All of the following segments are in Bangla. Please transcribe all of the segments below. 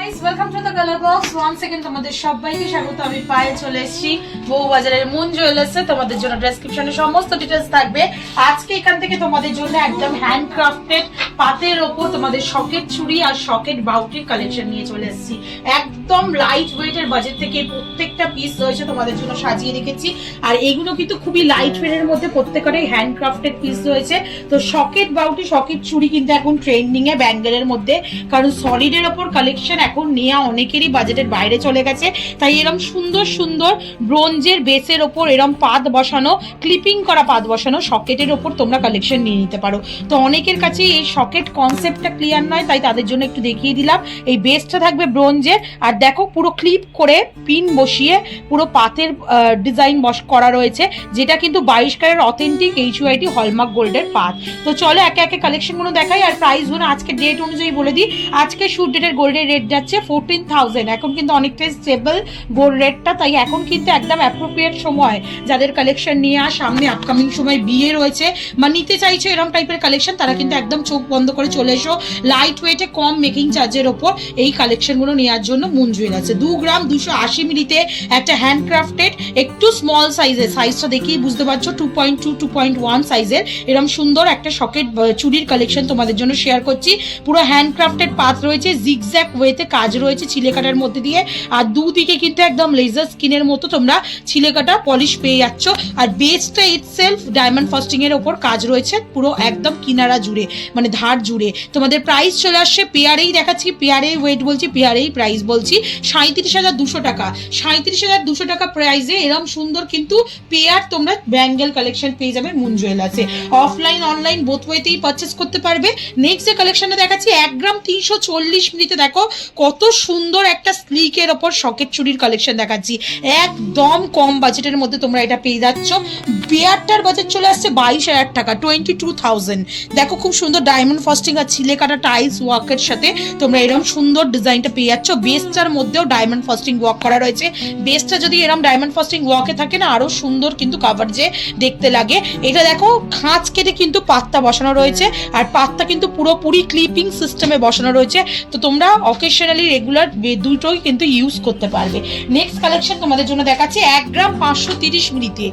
Guys, welcome to the colour box. One second তোমাদের সবাইকে স্বাগত। আমি পায়েল চলে এসেছি বউবাজারের মুন জুয়েলার্সে। তোমাদের জন্য ডেসক্রিপশনে সমস্ত ডিটেলস থাকবে। আজকে এখান থেকে তোমাদের জন্য একদম হ্যান্ড ক্রাফটেড পাতের ওপর তোমাদের সকেট চুড়ি আর সকেট বাউটির কালেকশন নিয়ে চলে এসেছি। একদম লাইট ওয়েটের বাজেট থেকে প্রত্যেকটা পিস রয়েছে তোমাদের জন্য সাজিয়ে রেখেছি। আর এগুলো কিন্তু খুবই লাইট ওয়েটের মধ্যে প্রত্যেকটাই হ্যান্ড ক্রাফটেড পিস রয়েছে। তো সকেট বাউটি সকেট চুড়ি কিন্তু এখন ট্রেন্ডিং এ ব্যাঙ্গেলের মধ্যে, কারণ সলিডের ওপর কালেকশন এখন নেওয়া অনেকেরই বাজেটের বাইরে চলে গেছে। তাই এরকম সুন্দর সুন্দর ব্রোঞ্জের বেসের ওপর এরকম পাত বসানো, ক্লিপিং করা পাত বসানো সকেটের ওপর তোমরা কালেকশন নিয়ে নিতে পারো। তো অনেকের কাছে এই সকেট কনসেপ্টটা ক্লিয়ার নয়, তাই তাদের জন্য একটু দেখিয়ে দিলাম। এই বেসটা থাকবে ব্রোঞ্জের, আর দেখো পুরো ক্লিপ করে পিন বসিয়ে পুরো পাতের ডিজাইন করা রয়েছে, যেটা কিন্তু 22 ক্যারেট অথেন্টিক HUID হলমার্ক গোল্ডের পাত। তো চলো একে একে কালেকশনগুলো দেখাই। আর প্রাইসগুলো আজকে ডেট অনুযায়ী বলে দিই। আজকে শুট ডেটের গোল্ডের রেট যাচ্ছে 14,000। এখন কিন্তু অনেকটাই স্টেবল গোল্ড রেটটা, তাই এখন কিন্তু একদম অ্যাপ্রোপ্রিয়েট সময় যাদের কালেকশন নিয়ে সামনে আপকামিং সময় বিয়ে রয়েছে বা নিতে চাইছো এরকম টাইপের কালেকশন, তারা কিন্তু একদম চোখ বন্ধ করে চলে এসো। লাইট ওয়েটে কম মেকিং চার্জের ওপর এই কালেকশনগুলো নেওয়ার জন্য মুন জুয়েলার্সে 2 গ্রাম 280 মিলিতে একটা হ্যান্ডক্রাফটেড একটু স্মল সাইজের, সাইজটা দেখেই বুঝতে পারছো 2.2 2.1 সাইজের এরকম সুন্দর একটা সকেট চুড়ির কালেকশন তোমাদের জন্য শেয়ার করছি। পুরো হ্যান্ডক্রাফটেড পাত রয়েছে, জিগজ্যাগ ওয়েতে কাজ রয়েছে ছিলে কাটার মধ্যে দিয়ে, আর দুদিকে কিন্তু একদম লেজার স্কিনের মতো তোমরা ছিলে কাটা পলিশ পেয়ে যাচ্ছ। আর বেসটা ইটসেলফ ডায়মন্ড ফাস্টিং এর ওপর কাজ রয়েছে পুরো একদম কিনারা জুড়ে, মানে ধার জুড়ে। তোমাদের প্রাইস চলে আসছে, পেয়ারেই দেখাচ্ছি, পেয়ারেই ওয়েট বলছি, পেয়ারেই প্রাইস বলছি 37,200 টাকা। 37,200 টাকা প্রাইসে এরকম সুন্দর কিন্তু পেয়ার তোমরা ব্যাঙ্গেল কালেকশন পেয়ে যাবে মুন জুয়েলার্সে। অফলাইন অনলাইন বোথ ওয়েতেই পারচেস করতে পারবে। নেক্সট যে কালেকশনটা দেখাচ্ছি 1 গ্রাম 340 মিলিতে দেখো কত সুন্দর একটা স্লিকের ওপর সকেট চুড়ির কালেকশন দেখাচ্ছি। একদম কম বাজেটের মধ্যে তোমরা এটা পেয়ে যাচ্ছ। পেয়ারটার বাজেট চলে আসছে 22,000 টাকা, 22,000। দেখো খুব সুন্দর ডায়মন্ড ফাস্টিং আর ছিলে কাটা টাইলস ওয়ার্কের সাথে তোমরা এরকম সুন্দর ডিজাইনটা পেয়ে যাচ্ছ। বেসটার মধ্যেও ডায়মন্ড ফাস্টিং ওয়ার্ক করা রয়েছে। বেসটা যদি এরকম ডায়মন্ড ফাস্টিং ওয়ার্কে থাকে না, আরো সুন্দর কিন্তু কাভার যে দেখতে লাগে। এটা দেখো খাঁজ কেটে কিন্তু পাত্তা বসানো রয়েছে, আর পাত্তা কিন্তু পুরোপুরি ক্লিপিং সিস্টেমে বসানো রয়েছে। তো তোমরা অকেশনালি রেগুলার দুটোই কিন্তু ইউজ করতে পারবে। নেক্সট কালেকশন তোমাদের জন্য দেখাচ্ছি 1 গ্রাম 530 মিলিতে।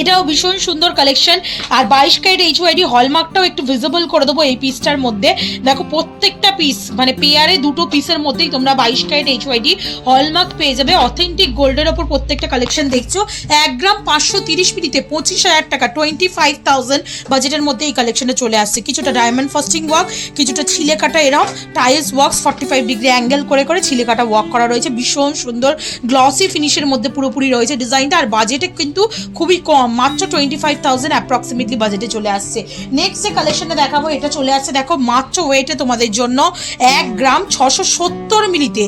এটাও ভীষণ সুন্দর কালেকশন, আর 22 ক্যারেট HUID হলমার্কটাও একটু ভিজিবল করে দেবো এই পিসটার মধ্যে। দেখো প্রত্যেকটা পিস মানে পেয়ারে দুটো পিসের মধ্যেই তোমরা 22 ক্যারেট HUID হলমার্ক পেয়ে যাবে। অথেন্টিক গোল্ডের ওপর প্রত্যেকটা কালেকশন দেখছো। 1 গ্রাম 530 মিলিতে 25,000 টাকা, 25,000 বাজেটের মধ্যে এই কালেকশনে চলে আসছে। কিছুটা ডায়মন্ড ফাস্টিং ওয়ার্ক, কিছুটা ছিলে কাটা এরকম টাইলস ওয়ার্কস 45 ডিগ্রি অ্যাঙ্গেল করে করে ছিলে কাটা ওয়ার্ক করা রয়েছে। ভীষণ সুন্দর গ্লসি ফিনিশের মধ্যে পুরোপুরি রয়েছে ডিজাইনটা, আর বাজেটে কিন্তু খুবই কম, মাত্র 25,000 অ্যাপ্রক্সিমেটলি বাজেটে চলে আসছে। নেক্সট যে কালেকশনটা দেখাবো এটা চলে আসছে দেখো মাত্র ওয়েটে তোমাদের জন্য 1 গ্রাম 670 মিলিতে,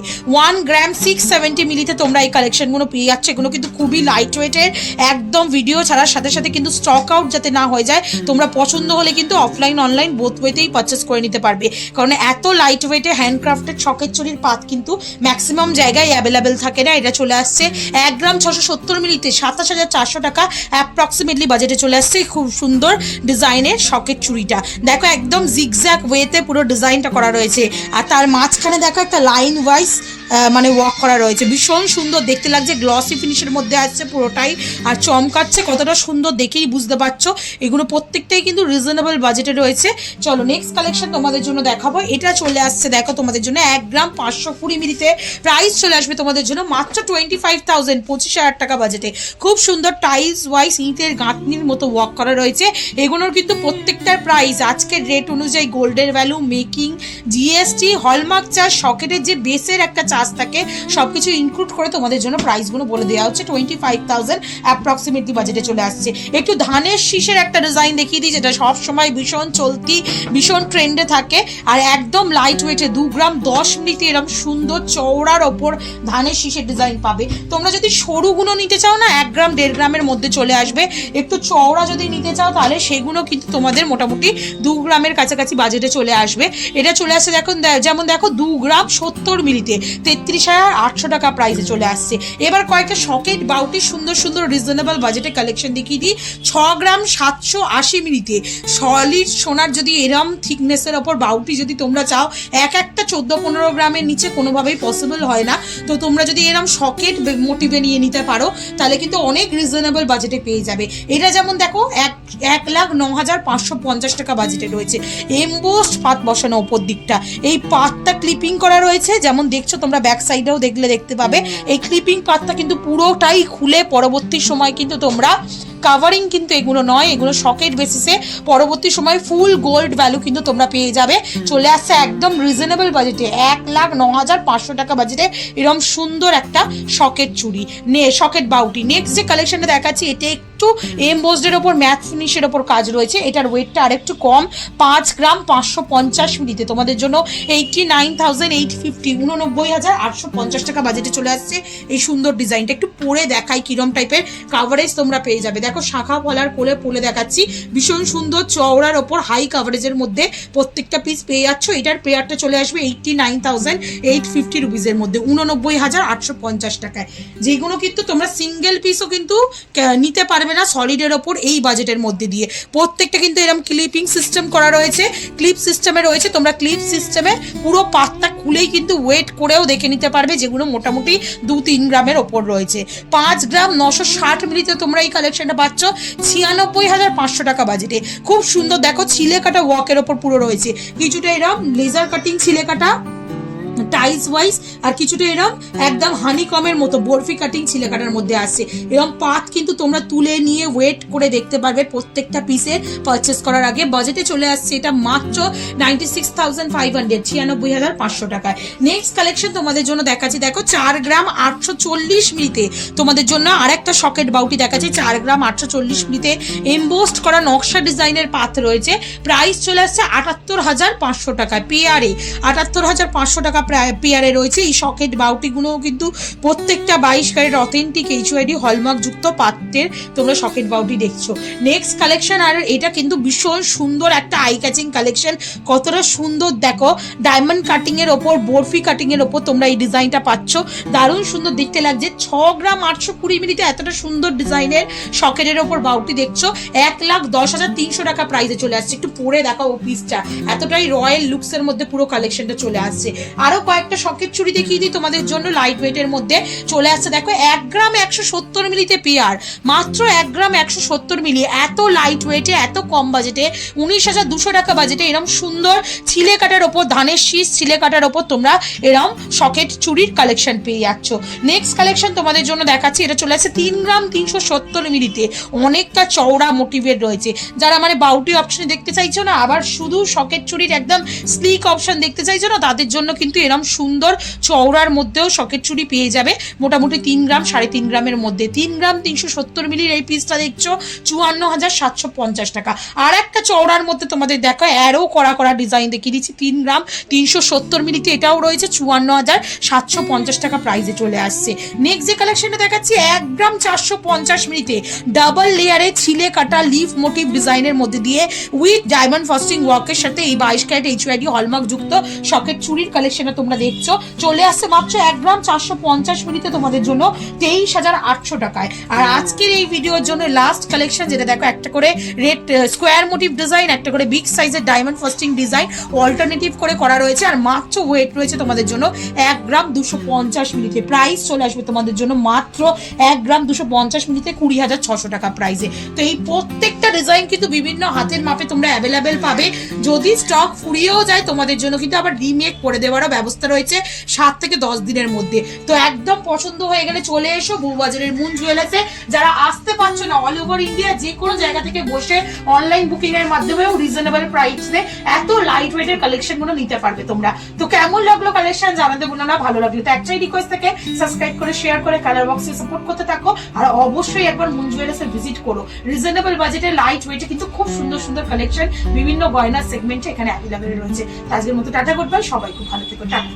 1 গ্রাম 670 মিলিতে তোমরা এই কালেকশনগুলো পেয়ে যাচ্ছ। এগুলো কিন্তু খুবই লাইট ওয়েটের, একদম ভিডিও ছাড়ার সাথে সাথে কিন্তু স্টক আউট যাতে না হয়ে যায়, তোমরা পছন্দ হলে কিন্তু অফলাইন অনলাইন বোথ ওয়েতেই পারচেস করে নিতে পারবে। কারণ এত লাইট ওয়েটে হ্যান্ডক্রাফটেড সকেট চুরির পাত কিন্তু ম্যাক্সিমাম জায়গায় অ্যাভেলেবেল থাকে না। এটা চলে আসছে 1 গ্রাম 670 মিলিতে 27,400 টাকা অ্যাপ্রক্সিমেটলি বাজেটে চলে আসছে। খুব সুন্দর ডিজাইনের সকেট চুড়িটা দেখো, একদম জিগজ্যাগ ওয়েতে পুরো ডিজাইনটা করা রয়েছে, আর তার মাঝখানে দেখো একটা লাইন ওয়াইজ মানে ওয়ার্ক করা রয়েছে। ভীষণ সুন্দর দেখতে লাগছে, গ্লসি ফিনিশের মধ্যে আসছে পুরোটাই, আর চমকাচ্ছে কতটা সুন্দর দেখেই বুঝতে পারছো। এগুলো প্রত্যেকটাই কিন্তু রিজনেবল বাজেটে রয়েছে। চলো নেক্সট কালেকশন তোমাদের জন্য দেখাবো। এটা চলে আসছে দেখো তোমাদের জন্য 1 গ্রাম 520 মিলিতে, প্রাইস চলে আসবে তোমাদের জন্য মাত্র 25,000, 25,000 টাকা বাজেটে। খুব সুন্দর টাইলস ওয়াইজ ইটের গাঁথনির মতো ওয়ার্ক করা রয়েছে। এগুলোর কিন্তু প্রত্যেকটার প্রাইস আজকের রেট অনুযায়ী গোল্ডের value, making, GST, hallmark charge, সকেটের যে বেসের একটা চার্জ থাকে সবকিছু ইনক্লুড করে তোমাদের জন্য প্রাইসগুলো বলে দেওয়া হচ্ছে। 25,000 অ্যাপ্রক্সিমেটলি বাজেটে চলে আসছে। একটু ধানের শীষের একটা ডিজাইন দেখিয়ে দিই, যেটা সবসময় ভীষণ চলতি, ভীষণ ট্রেন্ডে থাকে, আর একদম লাইট ওয়েটে 2 গ্রাম 10 মিলিতে এরকম সুন্দর চওড়ার ওপর ধানের শীষের ডিজাইন পাবে। তোমরা যদি সরুগুলো নিতে চাও না 1 গ্রাম 1.5 গ্রামের মধ্যে চলে আসবে। একটু চওড়া যদি নিতে চাও তাহলে সেগুলো কিন্তু তোমাদের মোটামুটি 2 গ্রামের কাছাকাছি বাজেটে চলে আসবে। এটা চলে আসছে দেখো, যেমন দেখো 2 গ্রাম 70 মিলিতে, 33,800 টাকা প্রাইসে চলে আসছে। এবার কয়েকটা সকেট বাউটি সুন্দর সুন্দর রিজনেবল বাজেটে কালেকশন দেখিয়ে দিই। 6 গ্রাম 780 মিলিতে সলিড সোনার যদি এরম থিকনেসের ওপর বাউটি যদি তোমরা চাও, একটা 14-15 গ্রামের নিচে কোনোভাবেই পসিবল হয় না। তো তোমরা যদি এরম সকেট মোটিভে নিয়ে নিতে পারো তাহলে কিন্তু অনেক রিজনেবল বাজেটে পেয়ে যাবে। এটা যেমন দেখো 1,09,550 টাকা বাজেটে রয়েছে। এমবোসড পাত বসানো ওপর দিকটা, এই পাতটা ক্লিপিং করা রয়েছে, যেমন দেখছো তোমরা ব্যাক সাইডেও দেখতে পাবে। এই ক্লিপিং পাতটা কিন্তু পুরোটাই খুলে পরবর্তী সময় কিন্তু তোমরা কাভারিং কিন্তু এগুলো নয়, এগুলো সকেট বেসিসে পরবর্তী সময় ফুল গোল্ড ভ্যালু কিন্তু তোমরা পেয়ে যাবে। চলে আসছে একদম রিজনেবল বাজেটে 1,09,500 টাকা বাজেটে এরকম সুন্দর একটা সকেট চুড়ি সকেট বাউটি। নেক্সট যে কালেকশনটা দেখাচ্ছি এটা একটু এমবোসডের ওপর ম্যাট ফিনিশের ওপর কাজ রয়েছে। এটার ওয়েটটা আরেকটু কম, 5 গ্রাম 550 মিলিতে তোমাদের জন্য 89,850 89,850 টাকা বাজেটে চলে আসছে এই সুন্দর ডিজাইনটা। একটু পরে দেখাই কিরম টাইপের কাভারেজ তোমরা পেয়ে যাবে। দেখো শাখা ফলার কোলে পলে দেখাচ্ছি, ভীষণ সুন্দর চওড়ার ওপর হাই কাভারেজের মধ্যে প্রত্যেকটা পিস পেয়ে যাচ্ছ। এটার পেয়ারটা চলে আসবে 89,850 রুপিসের মধ্যে 89,850 টাকায়। যেগুলো কিন্তু তোমরা সিঙ্গেল পিসও কিন্তু নিতে পারবে না সলিডের ওপর এই বাজেটের মধ্যে দিয়ে। প্রত্যেকটা কিন্তু এরকম ক্লিপিং সিস্টেম করা রয়েছে, ক্লিপ সিস্টেমে রয়েছে। তোমরা ক্লিপ সিস্টেমে পুরো পাতটা খুলেই কিন্তু ওয়েট করেও দেখে নিতে পারবে, যেগুলো মোটামুটি 2-3 গ্রামের ওপর রয়েছে। 5 গ্রাম 960 মিলিতে তোমরা এই কালেকশনটা পাচ্ছ 96,500 টাকা বাজেটে। খুব সুন্দর দেখো ছিলে কাটা ওয়ার্কের ওপর পুরো রয়েছে, কিছুটা এরকম লেজার কাটিং ছিলে কাটা টাইলস ওয়াইজ, আর কিছুটা এরকম একদম হানিকমের মতো বরফি কাটিং ছিলে কাটার মধ্যে আসছে। এরকম পাত কিন্তু তোমরা তুলে নিয়ে ওয়েট করে দেখতে পারবে প্রত্যেকটা পিসের পারচেস করার আগে। বাজেটে চলে আসছে এটা মাত্র 96,500 96,500 টাকায়। নেক্সট কালেকশন তোমাদের জন্য দেখাচ্ছি, দেখো 4 গ্রাম 840 মিলিতে তোমাদের জন্য আরেকটা সকেট বাউটি দেখাচ্ছি। 4 গ্রাম 840 মিলিতে এমবোসড করা নকশা ডিজাইনের পাত রয়েছে। প্রাইস চলে আসছে 78,500 টাকায় পেয়ারে। 78,500 টাকা পেয়ারে রয়েছে এই সকেট বাউটিগুলোও কিন্তু প্রত্যেকটা 22 ক্যারেট অথেন্টিক এইচওআইডি হলমার্ক যুক্ত পাত্রের তোমরা সকেট বাউটি দেখছো। নেক্সট কালেকশন, আর এটা কিন্তু ভীষণ সুন্দর একটা আই ক্যাচিং কালেকশন। কতটা সুন্দর দেখো, ডায়মন্ড কাটিং এর ওপর বরফি কাটিং এর ওপর তোমরা এই ডিজাইনটা পাচ্ছ, দারুণ সুন্দর দেখতে লাগছে। 6 গ্রাম 820 মিলিতে এতটা সুন্দর ডিজাইনের সকেটের ওপর বাউটি দেখছো 1,10,300 টাকা প্রাইসে চলে আসছে। একটু পরে দেখো ও পিসটা, এতটাই রয়্যাল লুকসের মধ্যে পুরো কালেকশনটা চলে আসছে। আরো কয়েকটা সকেট চুড়ি দেখিয়ে দিই তোমাদের জন্য, লাইট ওয়েটের মধ্যে চলে আসছে। দেখো 1 গ্রাম 170 মিলিতে পেয়ার, মাত্র 1 গ্রাম 170 মিলি, এত লাইট ওয়েটে এত কম বাজেটে 19,200 টাকা বাজেটে এরকম সুন্দর ছিলে কাটার ওপর ধানের শীষ ছিলে কাটার ওপর তোমরা এরকম সকেট চুড়ির কালেকশন পেয়ে যাচ্ছ। নেক্সট কালেকশন তোমাদের জন্য দেখাচ্ছি, এটা চলে আসছে 3 গ্রাম 370 মিলিতে, অনেকটা চওড়া মোটিভের রয়েছে। যারা মানে বাউটি অপশনে দেখতে চাইছো না, আবার শুধু সকেট চুড়ির একদম স্লিক অপশন দেখতে চাইছো না, তাদের জন্য কিন্তু এরকম সুন্দর চওড়ার মধ্যেও সকেট চুড়ি পেয়ে যাবে মোটামুটি 3 গ্রাম 3.5 গ্রামের মধ্যে। 3 গ্রাম 370 মিলির এই পিসটা দেখছো 54,750 টাকা। আর একটা চওড়ার মধ্যে তোমাদের দেখো অ্যারো করা ডিজাইন দেখিয়ে দিচ্ছি, 3 গ্রাম 370 মিলিতে এটাও রয়েছে 54,750 টাকা প্রাইসে চলে আসছে। নেক্সট যে কালেকশনটা দেখাচ্ছি 1 গ্রাম 450 মিলিতে ডাবল লেয়ারে ছিলে কাটা লিফ মোটিভ ডিজাইনের মধ্যে দিয়ে উইথ ডায়মন্ড ফাস্টিং ওয়ার্কের সাথে এই 22 ক্যারেট এইচওআইডি হলমার্ক যুক্ত সকেট চুড়ির কালেকশনটা তোমরা দেখছো চলে আসছে মাত্র 1 গ্রাম 450 মিলিতে তোমাদের জন্য 23,800 টাকায়। আর আজকের এই ভিডিওর জন্য লাস্ট কালেকশন, যেটা দেখো একটা করে রেড স্কোয়ার মোটিভ ডিজাইন, একটা করে বিগ সাইজের ডায়মন্ড ফাস্টিং ডিজাইন অল্টারনেটিভ করে করা রয়েছে। আর মাত্র ওয়েট রয়েছে তোমাদের জন্য 1 গ্রাম 250 মিলিতে। প্রাইস চলে আসবে তোমাদের জন্য মাত্র 1 গ্রাম 250 মিলিতে 20,600 টাকা প্রাইসে। তো এই প্রত্যেকটা ডিজাইন কিন্তু বিভিন্ন হাতের মাপে তোমরা অ্যাভেলেবেল পাবে। যদি স্টক ফুরিয়েও যায় তোমাদের জন্য কিন্তু আবার রিমেক করে দেওয়ারও ব্যবস্থা রয়েছে 7 থেকে 10 দিনের মধ্যে। তো একদম পছন্দ হয়ে গেলে চলে এসো বউবাজারের মুন জুয়েলার্সে। যারা আসতে পারছো না, অল ওভার ইন্ডিয়া যে কোনো জায়গা থেকে বসে অনলাইন বুকিং এর মাধ্যমেও রিজনেবল প্রাইসে এত লাইট ওয়েটের কালেকশন গুলো নিতে পারবে তোমরা। তো কেমন লাগলো কালেকশন জানাতে ভুলো না, ভালো লাগলো তো একটাই রিকোয়েস্ট থেকে সাবস্ক্রাইব করে শেয়ার করে কালার বক্সে সাপোর্ট করতে থাকো। আর অবশ্যই একবার মুন জুয়েলার্সে ভিজিট করো, রিজনেবল বাজেটে লাইট ওয়েটে কিন্তু খুব সুন্দর সুন্দর কালেকশন বিভিন্ন গয়নার সেগমেন্টে এখানে অ্যাভেলেবল রয়েছে। আজকের মতো টাটা গুড বাই, সবাই খুব ভালো থেকো, টাটা।